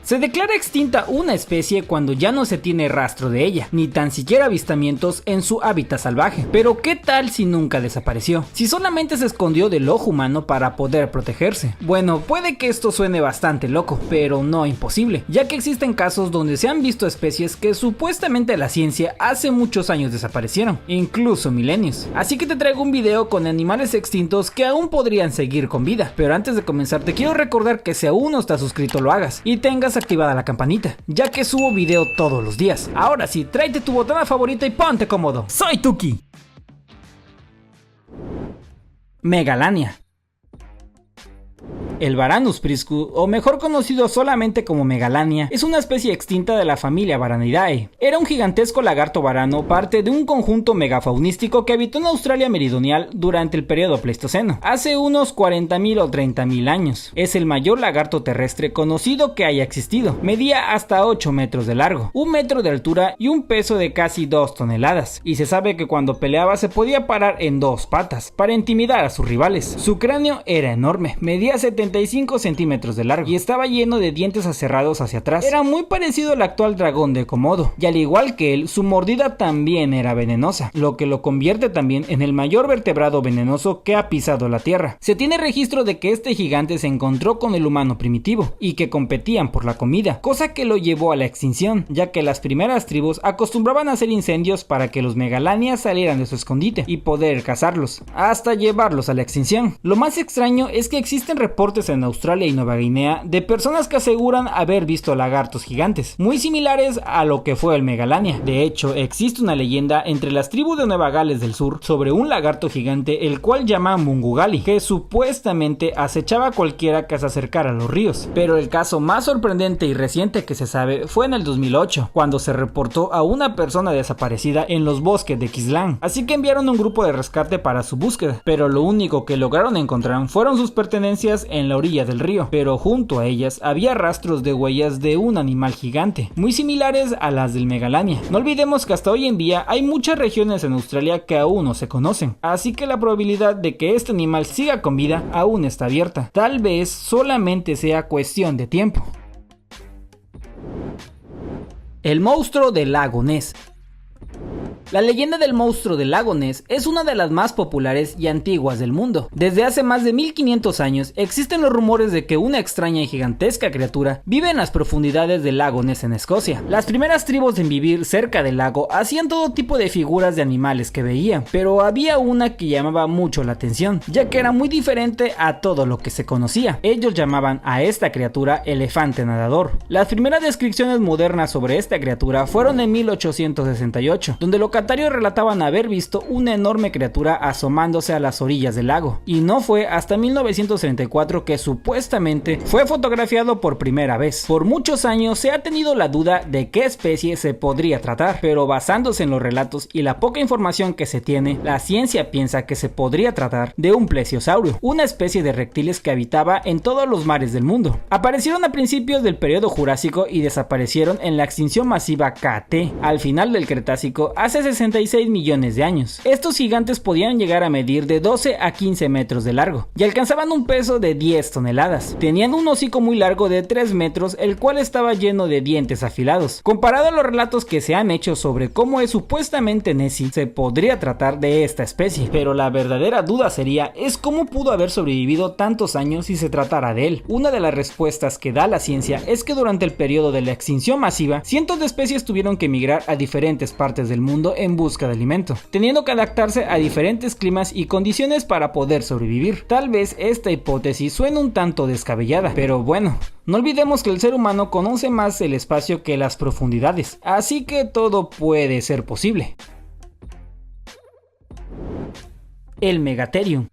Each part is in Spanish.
Se declara extinta una especie cuando ya no se tiene rastro de ella, ni tan siquiera avistamientos en su hábitat salvaje. Pero ¿qué tal si nunca desapareció? Si solamente se escondió del ojo humano para poder protegerse. Bueno, puede que esto suene bastante loco, pero no imposible, ya que existen casos donde se han visto especies que supuestamente la ciencia hace muchos años desaparecieron, incluso milenios. Así que te traigo un video con animales extintos que aún podrían seguir con vida. Pero antes de comenzar te quiero recordar que si aún no estás suscrito lo hagas y tengas activada la campanita, ya que subo video todos los días. Ahora sí, tráete tu botana favorita y ponte cómodo. Soy Tuki. Megalania. El Varanus priscu, o mejor conocido solamente como Megalania, es una especie extinta de la familia Varanidae. Era un gigantesco lagarto varano, parte de un conjunto megafaunístico que habitó en Australia meridional durante el periodo Pleistoceno, hace unos 40.000 o 30.000 años. Es el mayor lagarto terrestre conocido que haya existido. Medía hasta 8 metros de largo, 1 metro de altura y un peso de casi 2 toneladas. Y se sabe que cuando peleaba se podía parar en 2 patas, para intimidar a sus rivales. Su cráneo era enorme, medía 75 centímetros de largo y estaba lleno de dientes aserrados hacia atrás. Era muy parecido al actual dragón de Komodo, y al igual que él, su mordida también era venenosa, lo que lo convierte también en el mayor vertebrado venenoso que ha pisado la tierra. Se tiene registro de que este gigante se encontró con el humano primitivo y que competían por la comida, cosa que lo llevó a la extinción, ya que las primeras tribus acostumbraban a hacer incendios para que los Megalania salieran de su escondite y poder cazarlos, hasta llevarlos a la extinción. Lo más extraño es que existen reportes en Australia y Nueva Guinea de personas que aseguran haber visto lagartos gigantes, muy similares a lo que fue el Megalania. De hecho, existe una leyenda entre las tribus de Nueva Gales del Sur sobre un lagarto gigante el cual llaman Mungugali, que supuestamente acechaba a cualquiera que se acercara a los ríos. Pero el caso más sorprendente y reciente que se sabe fue en el 2008, cuando se reportó a una persona desaparecida en los bosques de Queensland, así que enviaron un grupo de rescate para su búsqueda, pero lo único que lograron encontrar fueron sus pertenencias en la orilla del río, pero junto a ellas había rastros de huellas de un animal gigante, muy similares a las del Megalania. No olvidemos que hasta hoy en día hay muchas regiones en Australia que aún no se conocen, así que la probabilidad de que este animal siga con vida aún está abierta. Tal vez solamente sea cuestión de tiempo. El monstruo del lago Ness. La leyenda del monstruo del lago Ness es una de las más populares y antiguas del mundo. Desde hace más de 1500 años existen los rumores de que una extraña y gigantesca criatura vive en las profundidades del lago Ness en Escocia. Las primeras tribus en vivir cerca del lago hacían todo tipo de figuras de animales que veían, pero había una que llamaba mucho la atención, ya que era muy diferente a todo lo que se conocía. Ellos llamaban a esta criatura elefante nadador. Las primeras descripciones modernas sobre esta criatura fueron en 1868, donde locatarios relataban haber visto una enorme criatura asomándose a las orillas del lago, y no fue hasta 1934 que supuestamente fue fotografiado por primera vez. Por muchos años se ha tenido la duda de qué especie se podría tratar, pero basándose en los relatos y la poca información que se tiene, la ciencia piensa que se podría tratar de un plesiosaurio, una especie de reptiles que habitaba en todos los mares del mundo. Aparecieron a principios del periodo Jurásico y desaparecieron en la extinción masiva KT al final del Cretácico hace 66 millones de años. Estos gigantes podían llegar a medir de 12 a 15 metros de largo y alcanzaban un peso de 10 toneladas. Tenían un hocico muy largo de 3 metros, el cual estaba lleno de dientes afilados. Comparado a los relatos que se han hecho sobre cómo es supuestamente Nessie, se podría tratar de esta especie, pero la verdadera duda es cómo pudo haber sobrevivido tantos años si se tratara de él. Una de las respuestas que da la ciencia es que durante el periodo de la extinción masiva, cientos de especies tuvieron que migrar a diferentes partes del mundo en busca de alimento, teniendo que adaptarse a diferentes climas y condiciones para poder sobrevivir. Tal vez esta hipótesis suene un tanto descabellada, pero bueno, no olvidemos que el ser humano conoce más el espacio que las profundidades, así que todo puede ser posible. El Megatherium.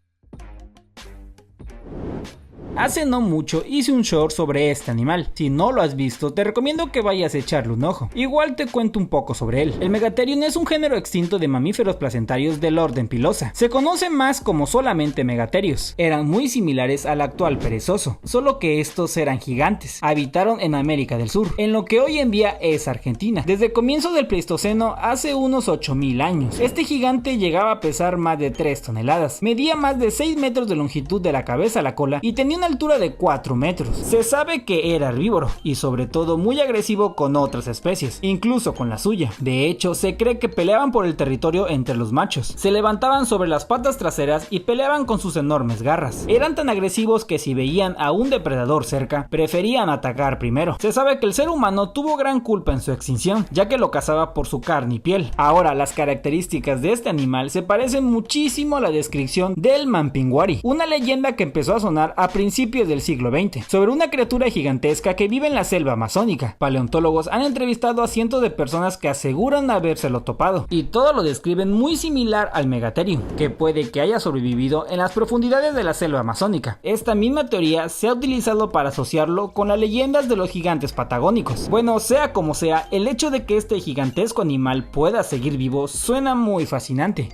Hace no mucho hice un short sobre este animal. Si no lo has visto, te recomiendo que vayas a echarle un ojo. Igual te cuento un poco sobre él. El Megatherium es un género extinto de mamíferos placentarios del orden Pilosa. Se conoce más como solamente Megatherius. Eran muy similares al actual perezoso, solo que estos eran gigantes. Habitaron en América del Sur, en lo que hoy en día es Argentina. Desde el comienzo del Pleistoceno, hace unos 8000 años, este gigante llegaba a pesar más de 3 toneladas. Medía más de 6 metros de longitud de la cabeza a la cola y tenía una altura de 4 metros. Se sabe que era herbívoro y sobre todo muy agresivo con otras especies, incluso con la suya. De hecho, se cree que peleaban por el territorio entre los machos. Se levantaban sobre las patas traseras y peleaban con sus enormes garras. Eran tan agresivos que si veían a un depredador cerca, preferían atacar primero. Se sabe que el ser humano tuvo gran culpa en su extinción, ya que lo cazaba por su carne y piel. Ahora, las características de este animal se parecen muchísimo a la descripción del Mapinguari, una leyenda que empezó a sonar a principios del siglo XX, sobre una criatura gigantesca que vive en la selva amazónica. Paleontólogos han entrevistado a cientos de personas que aseguran habérselo topado, y todo lo describen muy similar al Megatherium, que puede que haya sobrevivido en las profundidades de la selva amazónica. Esta misma teoría se ha utilizado para asociarlo con las leyendas de los gigantes patagónicos. Bueno, sea como sea, el hecho de que este gigantesco animal pueda seguir vivo suena muy fascinante.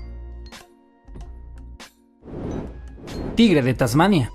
Tigre de Tasmania.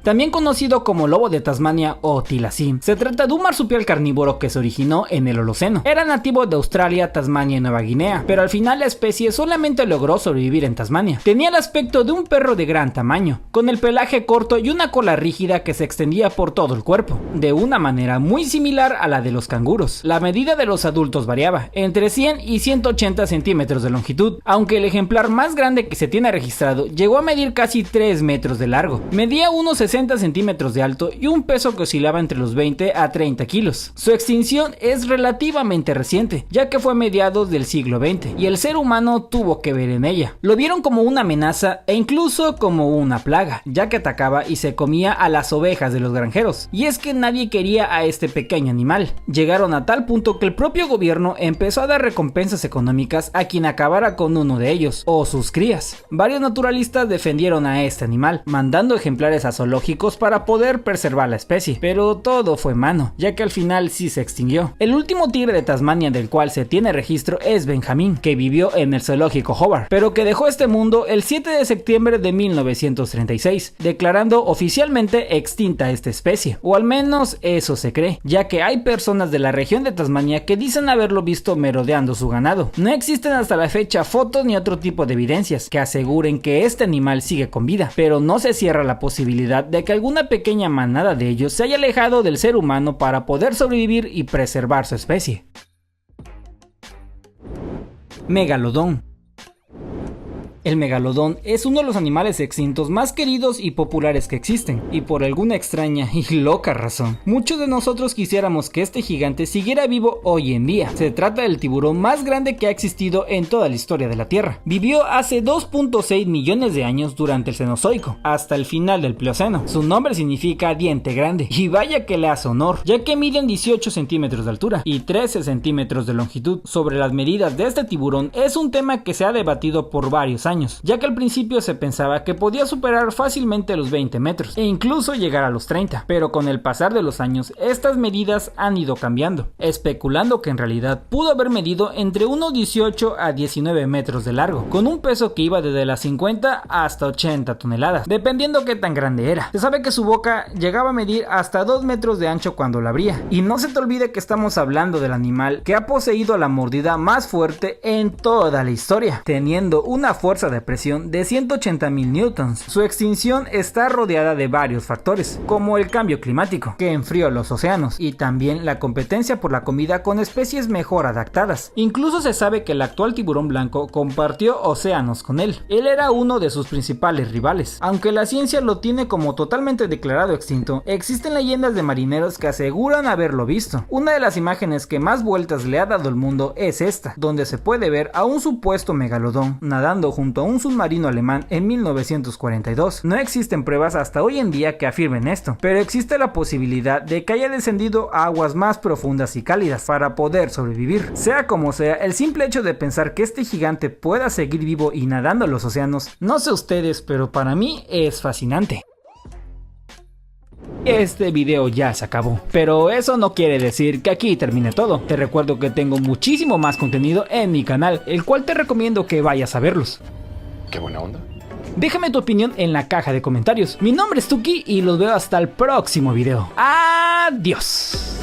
También conocido como lobo de Tasmania o tillasí, se trata de un marsupial carnívoro que se originó en el Holoceno. Era nativo de Australia, Tasmania y Nueva Guinea, pero al final la especie solamente logró sobrevivir en Tasmania. Tenía el aspecto de un perro de gran tamaño, con el pelaje corto y una cola rígida que se extendía por todo el cuerpo, de una manera muy similar a la de los canguros. La medida de los adultos variaba, entre 100 y 180 centímetros de longitud, aunque el ejemplar más grande que se tiene registrado llegó a medir casi 3 metros de largo. Medía unos 60 centímetros de alto y un peso que oscilaba entre los 20 a 30 kilos. Su extinción es relativamente reciente, ya que fue a mediados del siglo XX, y el ser humano tuvo que ver en ella. Lo vieron como una amenaza e incluso como una plaga, ya que atacaba y se comía a las ovejas de los granjeros. Y es que nadie quería a este pequeño animal. Llegaron a tal punto que el propio gobierno empezó a dar recompensas económicas a quien acabara con uno de ellos, o sus crías. Varios naturalistas defendieron a este animal, mandando ejemplares a zoológicos para poder preservar la especie, pero todo fue en vano, ya que al final sí se extinguió. El último tigre de Tasmania del cual se tiene registro es Benjamín, que vivió en el zoológico Hobart, pero que dejó este mundo el 7 de septiembre de 1936, declarando oficialmente extinta esta especie, o al menos eso se cree, ya que hay personas de la región de Tasmania que dicen haberlo visto merodeando su ganado. No existen hasta la fecha fotos ni otro tipo de evidencias que aseguren que este animal sigue con vida, pero no se cierra la posibilidad de que alguna pequeña manada de ellos se haya alejado del ser humano para poder sobrevivir y preservar su especie. Megalodón. El megalodón es uno de los animales extintos más queridos y populares que existen, y por alguna extraña y loca razón, muchos de nosotros quisiéramos que este gigante siguiera vivo hoy en día. Se trata del tiburón más grande que ha existido en toda la historia de la Tierra. Vivió hace 2.6 millones de años durante el Cenozoico, hasta el final del Plioceno. Su nombre significa diente grande, y vaya que le hace honor, ya que miden 18 centímetros de altura y 13 centímetros de longitud. Sobre las medidas de este tiburón es un tema que se ha debatido por varios años, ya que al principio se pensaba que podía superar fácilmente los 20 metros e incluso llegar a los 30, pero con el pasar de los años estas medidas han ido cambiando, especulando que en realidad pudo haber medido entre unos 18 a 19 metros de largo, con un peso que iba desde las 50 hasta 80 toneladas, dependiendo qué tan grande era. Se sabe que su boca llegaba a medir hasta 2 metros de ancho cuando la abría, y no se te olvide que estamos hablando del animal que ha poseído la mordida más fuerte en toda la historia, teniendo una fuerza de presión de 180.000 newtons. Su extinción está rodeada de varios factores, como el cambio climático, que enfrió los océanos, y también la competencia por la comida con especies mejor adaptadas. Incluso se sabe que el actual tiburón blanco compartió océanos con él. Él era uno de sus principales rivales. Aunque la ciencia lo tiene como totalmente declarado extinto, existen leyendas de marineros que aseguran haberlo visto. Una de las imágenes que más vueltas le ha dado al mundo es esta, donde se puede ver a un supuesto megalodón nadando junto a un submarino alemán en 1942. No existen pruebas hasta hoy en día que afirmen esto, pero existe la posibilidad de que haya descendido a aguas más profundas y cálidas para poder sobrevivir. Sea como sea, el simple hecho de pensar que este gigante pueda seguir vivo y nadando en los océanos, no sé ustedes, pero para mí es fascinante. Este video ya se acabó, pero eso no quiere decir que aquí termine todo. Te recuerdo que tengo muchísimo más contenido en mi canal, el cual te recomiendo que vayas a verlos. Qué buena onda. Déjame tu opinión en la caja de comentarios. Mi nombre es Tuki y los veo hasta el próximo video. Adiós.